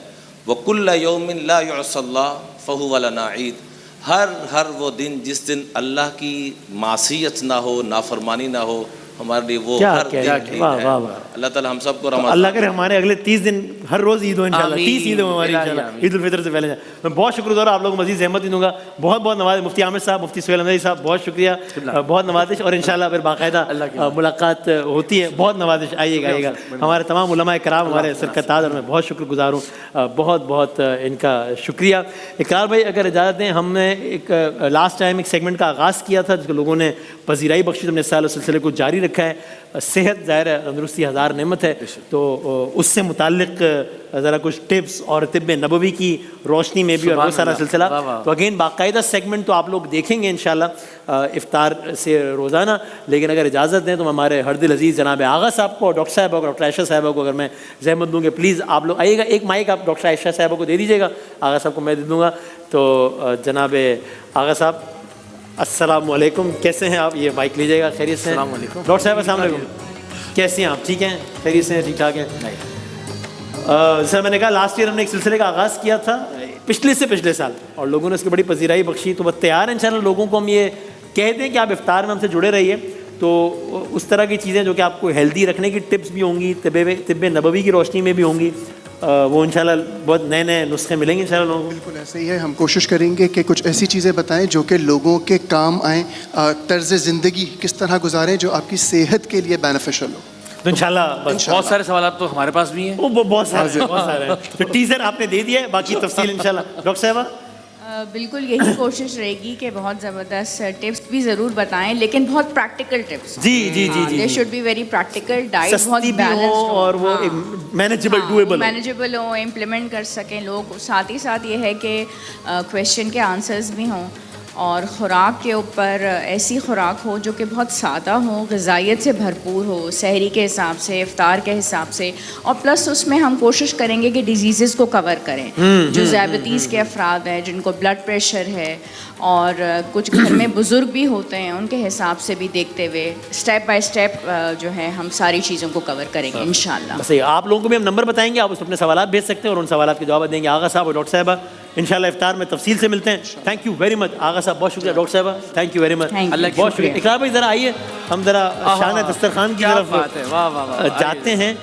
وکل یوم لا یعصی اللہ فہو لنا عید، ہر وہ دن جس دن اللہ کی معصیت نہ ہو، نافرمانی نہ ہو، ہمارے لیے وہ ہر دن عید ہے. اللہ تعالیٰ ہم سب کو رمضان، اللہ کرے ہمارے اگلے 30 دن ہر روز عید ہو انشاءاللہ. 30 عید ہو ہماری انشاءاللہ عید الفطر سے پہلے. میں بہت شکر گزار آپ لوگوں کو مزید زحمت دوں گا. بہت بہت نواز مفتی عامر صاحب، مفتی سہیل احمدی صاحب، بہت شکریہ، بہت نوازش. اور انشاءاللہ پھر باقاعدہ ملاقات ہوتی ہے. بہت نوازش. آئیے گا. ہمارے تمام علماء کرام ہمارے سرکتاز، اور میں بہت شکر گزار ہوں. بہت بہت ان کا شکریہ. اقرار بھائی اگر اجازت دیں، ہم نے ایک لاسٹ ٹائم ایک سیگمنٹ کا آغاز کیا تھا جس کو لوگوں نے پذیرائی بخشی. ہم نے اس سال اس سلسلے کو جاری رکھا ہے. صحت ظاہر ہے تندرستی ہزار نعمت ہے، تو اس سے متعلق ذرا کچھ ٹپس اور طب نبوی کی روشنی میں بھی اور وہ سارا سلسلہ. تو اگین باقاعدہ سیگمنٹ تو آپ لوگ دیکھیں گے انشاءاللہ افطار سے روزانہ. لیکن اگر اجازت دیں تو ہمارے ہر دل عزیز جناب آغا صاحب کو اور ڈاکٹر صاحب اور ڈاکٹر عائشہ صاحبہ کو اگر میں زحمت دوں گے، پلیز آپ لوگ آئیے گا. ایک مائک آپ ڈاکٹر عائشہ صاحبہ کو دے دیجیے گا، آغا صاحب کو میں دے دوں گا. تو جناب آغا صاحب السلام علیکم، کیسے ہیں آپ؟ یہ مائک لیجیے گا. خیریت سے؟ السلام علیکم. ڈاکٹر صاحب السلام علیکم، کیسے ہیں آپ؟ ٹھیک ہیں؟ خیریت سے ہیں؟ ٹھیک ٹھاک ہیں؟ جیسا میں نے کہا لاسٹ ایئر ہم نے ایک سلسلے کا آغاز کیا تھا پچھلے سال، اور لوگوں نے اس کی بڑی پذیرائی بخشی. تو بس تیار ہیں انشاءاللہ لوگوں کو ہم یہ کہتے ہیں کہ آپ افطار میں ہم سے جڑے رہیے. تو اس طرح کی چیزیں جو کہ آپ کو ہیلدی رکھنے کی ٹپس بھی ہوں گی، طب نبوی کی روشنی میں بھی ہوں گی، وہ انشاءاللہ بہت نئے نسخے ملیں گے انشاءاللہ لوگوں کو. بالکل ایسے ہی ہے. ہم کوشش کریں گے کہ کچھ ایسی چیزیں بتائیں جو کہ لوگوں کے کام آئیں، طرز زندگی کس طرح گزاریں جو آپ کی صحت کے لیے بینیفیشل ہو. تو انشاءاللہ بہت سارے سوالات تو ہمارے پاس بھی ہیں، بہت سارے ہیں. تو ٹیزر آپ نے دے دیا ہے، باقی تفصیل انشاءاللہ. ڈاکٹر صاحبہ بالکل یہی کوشش رہے گی کہ بہت زبردست ٹپس بھی ضرور بتائیں، لیکن بہت پریکٹیکل ٹپس. جی they should be very practical. Diet بہت بیلنسڈ ہو اور وہ مینیجیبل ہو، امپلیمنٹ کر سکیں لوگ. ساتھ ہی ساتھ یہ ہے کہ کویشچن کے آنسرز بھی ہوں، اور خوراک کے اوپر ایسی خوراک ہو جو کہ بہت سادہ ہو، غذائیت سے بھرپور ہو، سحری کے حساب سے، افطار کے حساب سے. اور پلس اس میں ہم کوشش کریں گے کہ ڈیزیزز کو کور کریں. جو ذیابیطیز کے افراد ہیں، جن کو بلڈ پریشر ہے، اور کچھ گھر میں بزرگ بھی ہوتے ہیں، ان کے حساب سے بھی دیکھتے ہوئے اسٹیپ بائی اسٹیپ جو ہے ہم ساری چیزوں کو کور کریں گے انشاءاللہ. بس آپ لوگوں کو بھی ہم نمبر بتائیں گے، آپ اس پہ اپنے سوالات بھیج سکتے ہیں اور ان سوالات کے جواب دیں گے. آغا صاحب اور ڈاکٹر صاحبہ انشاءاللہ افطار میں تفصیل سے ملتے ہیں. تھینک یو ویری مچ آغا صاحب، بہت شکریہ. ڈاکٹر صاحبہ تھینک یو ویری مچ، بہت شکریہ. اقرار بھائی ذرا آئیے، ہم ذرا شان دسترخوان کی طرف جاتے ہیں.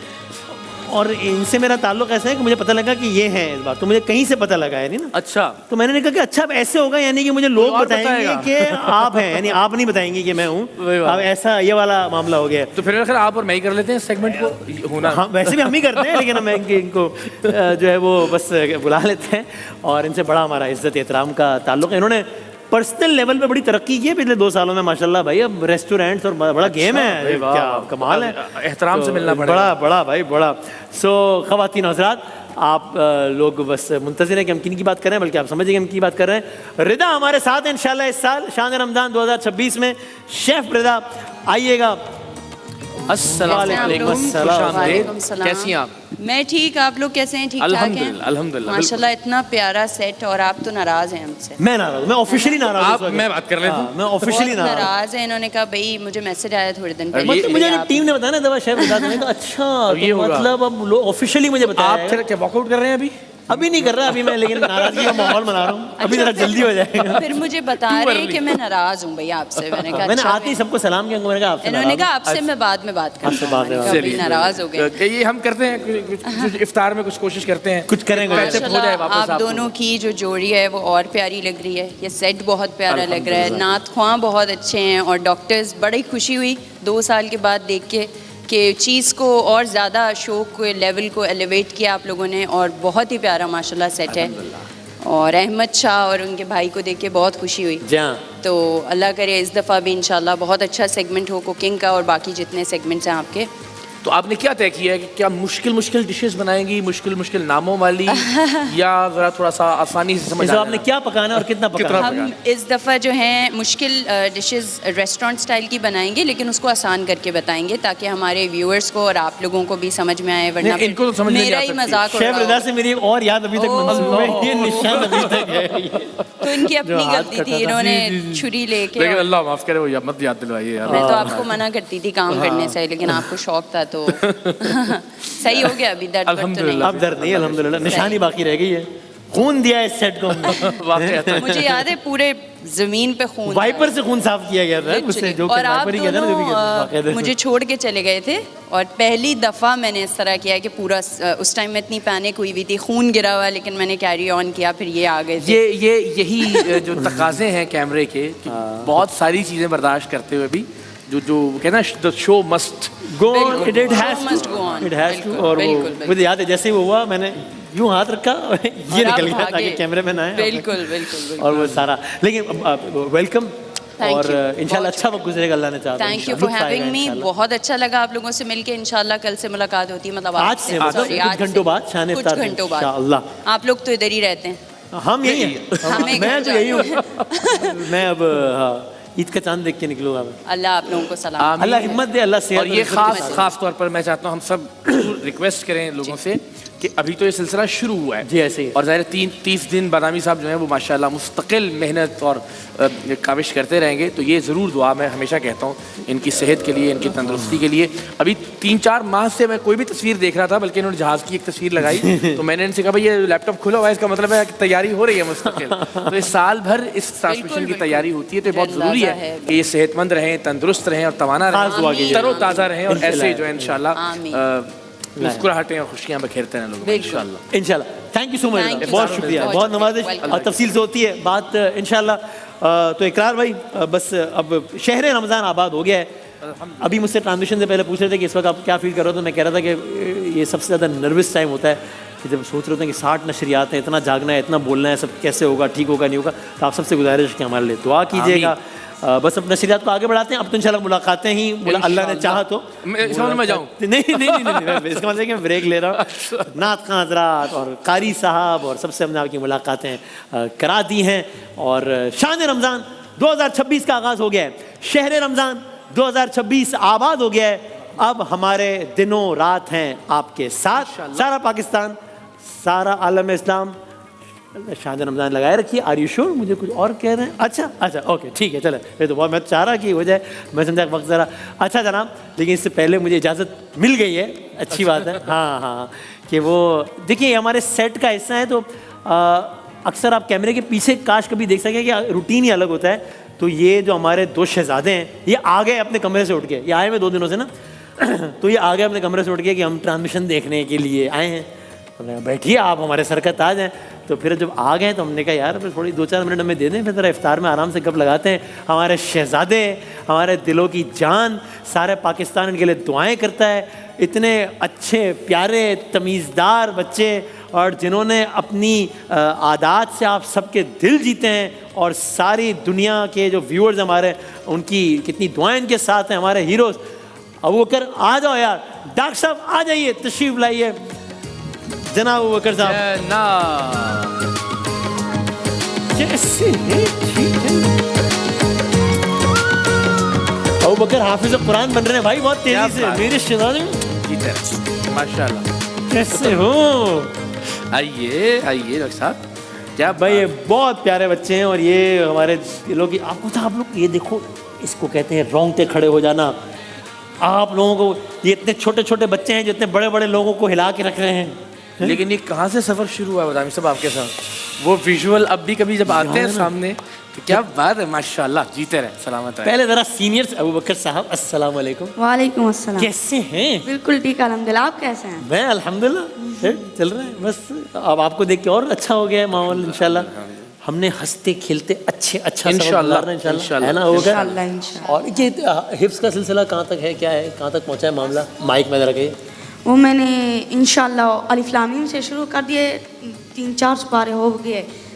اور ان سے میرا تعلق ایسا ہے کہ مجھے پتہ لگا کہ یہ ہے اس بار، تو مجھے کہیں سے پتہ لگا ہے نہیں نا. اچھا، تو میں نے کہا کہ اچھا اب ایسے ہوگا، یعنی کہ مجھے لوگ بتائیں گے کہ آپ ہیں، یعنی آپ نہیں بتائیں گے کہ میں ہوں. اب ایسا یہ والا معاملہ ہو گیا. تو پھر آپ اور میں ہی کر لیتے ہیں سیگمنٹ کو ہونا. ہاں ویسے بھی ہم ہی کرتے ہیں، لیکن ہم ان کو جو ہے وہ بس بلا لیتے ہیں. اور ان سے بڑا ہمارا عزت احترام کا تعلق ہے. انہوں نے پرسنل لیول پہ بڑی ترقی کی ہے پچھلے 2 سالوں میں ماشاءاللہ بھائی. اب ریسٹورینٹس اور بڑا گیم ہے، کیا کمال ہے. احترام سے ملنا پڑے گا، بڑا بھائی بڑا. سو خواتین حضرات، آپ لوگ بس منتظر ہیں کہ ہم کن کی بات کر رہے ہیں، بلکہ آپ سمجھیں کہ ہم کی بات کر رہے ہیں. رضا ہمارے ساتھ ہیں انشاءاللہ اس سال شان رمضان 2026 میں. شیف رضا آئیے گا. السلام علیکم. کیسی ہیں آپ؟ میں ٹھیک، آپ لوگ کیسے ہیں؟ ٹھیک ٹھاک ہیں الحمدللہ. ماشاءاللہ اتنا پیارا سیٹ، اور آپ تو ناراض ہیں ہم سے. میں ناراض ہوں، میں آفیشلی ناراض ہوں. میں بات کر لیتا ہوں، میں آفیشلی ناراض ہیں. انہوں نے کہا بھائی مجھے میسج آیا تھوڑے دن پہلے، مطلب مجھے ٹیم نے بتایا نا دوا شیف رضا نے کہا اچھا مطلب اب لوگ آفیشلی مجھے بتایا. آپ پھر کیا واک آؤٹ کر رہے ہیں؟ ابھی نہیں کر رہا ابھی میں، لیکن ناراضگی کا ماحول بنا رہا ہوں. ابھی ذرا جلدی ہو جائے گا. پھر مجھے بتا رہے ہیں کہ میں ناراض ہوں بھائی آپ سے. میں نے کہا میں نے آتے ہی سب کو سلام کیا. میں نے کہا آپ سے، انہوں نے کہا آپ سے میں بعد میں بات کروں گا. ناراض ہو گئے. یہ ہم کرتے ہیں افطار میں کچھ کوشش کرتے ہیں، کچھ کریں گے. آپ دونوں کی جو جوڑی ہے وہ اور پیاری لگ رہی ہے. یہ سیٹ بہت پیارا لگ رہا ہے. نعت خواں بہت اچھے ہیں، اور ڈاکٹرز بڑی خوشی ہوئی 2 سال کے بعد دیکھ کے کہ چیز کو اور زیادہ شو کو لیول کو ایلیویٹ کیا آپ لوگوں نے. اور بہت ہی پیارا ماشاءاللہ سیٹ ہے. اور احمد شاہ اور ان کے بھائی کو دیکھ کے بہت خوشی ہوئی. تو اللہ کرے اس دفعہ بھی انشاءاللہ بہت اچھا سیگمنٹ ہو کوکنگ کا، اور باقی جتنے سیگمنٹس ہیں آپ کے. تو آپ نے کیا طے کیا ہے کہ کیا مشکل ڈشز بنائیں گی, مشکل ناموں والی, یا ذرا تھوڑا سا آسانی سے سمجھ؟ آپ نے کیا پکانا اور کتنا پکانا؟ ہم اس دفعہ جو ہیں مشکل ڈشز ریسٹورنٹ سٹائل کی بنائیں گے, لیکن اس کو آسان کر کے بتائیں گے تاکہ ہمارے ویورز کو اور آپ لوگوں کو بھی سمجھ میں آئے, ورنہ ان کو سمجھ میرا ہی مذاق ہو رہا شیف رضا سے میری ایک اور یاد ابھی تک منسوخ ہے, یہ نشان ابھی تک ہے. تو ان کی اپنی غلطی تھی, انہوں نے چھری لے کے, لیکن اللہ معاف کرے, وہ مت یاد دلوائیے یار. میں تو آپ کو منع کرتی تھی کام کرنے سے, لیکن آپ کو شوق تھا تو صحیح ہو گیا. ابھی درد تو نہیں, اب درد نہیں الحمدللہ, نشانی باقی رہ گئی ہے. خون دیا ہے اس سیٹ کو مجھے یاد ہے پورے زمین پہ خون, وائپر سے خون صاف کیا گیا تھا مجھ سے, جو اور آپ دونوں مجھے چھوڑ کے چلے گئے تھے, اور پہلی دفعہ میں نے اس طرح کیا کہ پورا اس ٹائم میں اتنی پینک ہوئی تھی, خون گرا ہوا, لیکن میں نے کیری آن کیا, پھر یہ آ گئے تھے. یہی جو تقاضے ہیں کیمرے کے, بہت ساری چیزیں برداشت کرتے ہوئے بھی جو کہنا the show must go on, it has to, اور مجھے یاد ہے جیسے وہ ہوا میں نے یوں ہاتھ رکھا, یہ نکل گیا تاکہ کیمرے میں نہ آئے. بالکل, اور وہ سارا, لیکن ویلکم, اور انشاءاللہ اچھا وقت گزرے گا اللہ نے چاہا. Thank you for having me, بہت اچھا لگا آپ لوگوں سے مل کے. انشاءاللہ کل سے ملاقات ہوتی ہے, مطلب آج سے کچھ گھنٹوں بعد, شان افطار انشاءاللہ. آپ لوگ تو ادھر ہی رہتے ہیں, ہم یہی ہیں, میں تو یہی ہوں. میں اب عید کا چاند دیکھ کے نکلوں گا. اللہ آپ لوگوں کو سلام, اللہ ہمت دے, اللہ صحت. اور یہ خاص طور پر میں چاہتا ہوں ہم سب ریکویسٹ کریں لوگوں سے کہ ابھی تو یہ سلسلہ شروع ہوا ہے جی, ایسے ہی, اور ظاہر 30 دن بادامی صاحب جو ہیں وہ ماشاءاللہ مستقل محنت اور کاوش کرتے رہیں گے. تو یہ ضرور دعا میں ہمیشہ کہتا ہوں ان کی صحت کے لیے, ان کی تندرستی کے لیے. ابھی 3-4 ماہ سے میں کوئی بھی تصویر دیکھ رہا تھا, بلکہ انہوں نے جہاز کی ایک تصویر لگائی, تو میں نے ان سے کہا بھائی یہ لیپ ٹاپ کھلا ہوا ہے, اس کا مطلب ہے کہ تیاری ہو رہی ہے مستقل. تو اس سال بھر اس ٹرانسمیشن کی تیاری ہوتی ہے, تو بہت ضروری ہے کہ یہ صحت مند رہیں, تندرست رہیں اور توانا رہیں, تر و تازہ رہیں, اور ایسے جو ہے انشاءاللہ مسکراہٹیں اور خوشیاں بکھیرتے ہیں لوگ انشاءاللہ. انشاءاللہ. تھینک یو سو مچ, بہت شکریہ, بہت نوازش, اور تفصیل سے ہوتی ہے بات انشاءاللہ. تو اقرار بھائی, بس اب شہر رمضان آباد ہو گیا ہے. ابھی مجھ سے ٹرانزیشن سے پہلے پوچھ رہے تھے کہ اس وقت آپ کیا فیل کر رہے ہو, تو میں کہہ رہا تھا کہ یہ سب سے زیادہ نروس ٹائم ہوتا ہے کہ جب سوچ رہے ہوتے ہیں کہ 60 نشریات ہیں, اتنا جاگنا ہے, اتنا بولنا ہے, سب کیسے ہوگا, ٹھیک ہوگا نہیں ہوگا. تو آپ سب سے گزارش ہے کہ ہمارے لیے دعا کیجیے گا. بس اب نشریات کو آگے بڑھاتے ہیں. اب تو انشاءاللہ ملاقاتیں ہی, اللہ نے چاہا تو. اس میں جاؤں نہیں, اس کا مطلب ہے کہ میں بریک لے رہا ہوں. نعت خواں حضرات اور قاری صاحب اور سب سے ہم نے آپ کی ملاقاتیں کرا دی ہیں, اور شان رمضان 2026 کا آغاز ہو گیا ہے. شہر رمضان 2026 آباد ہو گیا ہے. اب ہمارے دنوں رات ہیں آپ کے ساتھ. سارا پاکستان, سارا عالم اسلام شان رمضان لگائے رکھیے. آر یو شور؟ مجھے کچھ اور کہہ رہے ہیں؟ اچھا اوکے ٹھیک ہے, چلے. یہ تو بہت میں چاہ رہا کہ ہو جائے, میں سمجھا وقت ذرا. اچھا جناب, لیکن اس سے پہلے مجھے اجازت مل گئی ہے, اچھی بات ہے. ہاں, کہ وہ دیکھیے ہمارے سیٹ کا حصہ ہے, تو اکثر آپ کیمرے کے پیچھے کاش کبھی دیکھ سکیں کہ روٹین ہی الگ ہوتا ہے. تو یہ جو ہمارے 2 شہزادے ہیں, یہ آ گئے اپنے کمرے سے اٹھ کے. یہ آئے ہوئے 2 دنوں سے نا, تو یہ آ گئے اپنے کمرے سے اٹھ کے کہ ہم ٹرانسمیشن دیکھنے کے لیے آئے ہیں. بیٹھیے آپ ہمارے سر کا تاج ہیں. تو پھر جب آ گئے تو ہم نے کہا یار پھر تھوڑی 2-4 منٹ ہمیں دے دیں, پھر ذرا افطار میں آرام سے گپ لگاتے ہیں. ہمارے شہزادے, ہمارے دلوں کی جان, سارے پاکستان ان کے لیے دعائیں کرتا ہے. اتنے اچھے پیارے تمیزدار بچے, اور جنہوں نے اپنی عادات سے آپ سب کے دل جیتے ہیں, اور ساری دنیا کے جو ویورز ہمارے, ان کی کتنی دعائیں ان کے ساتھ ہیں. ہمارے ہیروز ابوبکر, آ جاؤ یار, ڈاکٹر صاحب آ جائیے, تشریف لائیے جناب ابوبکر صاحب. کیسے ابوبکر حافظ قرآن بن رہے ہیں بھائی بہت تیزی سے. میرے شہزادے ماشاءاللہ کیسے ہو؟ آئیے ڈاکٹر صاحب. کیا بھائی, یہ بہت پیارے بچے ہیں, اور یہ ہمارے دلوں کی. آپ لوگ یہ دیکھو, اس کو کہتے ہیں رونگٹے کھڑے ہو جانا. آپ لوگوں کو یہ اتنے چھوٹے چھوٹے بچے ہیں جو اتنے بڑے بڑے لوگوں کو ہلا کے رکھ رہے ہیں. لیکن یہ کہاں سے سفر شروع ہوا بادامی صاحب آپ کے ساتھ؟ وہ ویژول اب بھی کبھی جب آتے ہیں سامنے تو کیا بات ہے, ماشاءاللہ, جیتے رہے, سلامت رہے. پہلے ذرا سینئر ابوبکر صاحب السلام علیکم. وعلیکم السلام. کیسے ہیں؟ بالکل ٹھیک الحمدللہ, آپ کیسے ہیں؟ میں الحمدللہ چل رہے ہیں بس. اب آپ کو دیکھ کے اور اچھا ہو گیا ہے ماحول انشاءاللہ. ہم نے ہنستے کھیلتے اچھا انشاءاللہ ہے نا ہوگا. اور یہ حفظ کا سلسلہ کہاں تک ہے, کیا ہے, کہاں تک پہنچا ہے معاملہ؟ مائک میں ذرا کہیے. وہ میں نے انشاءاللہ الف لام میم سے شروع کر دیے, 3-4 سپارے ہو گئے.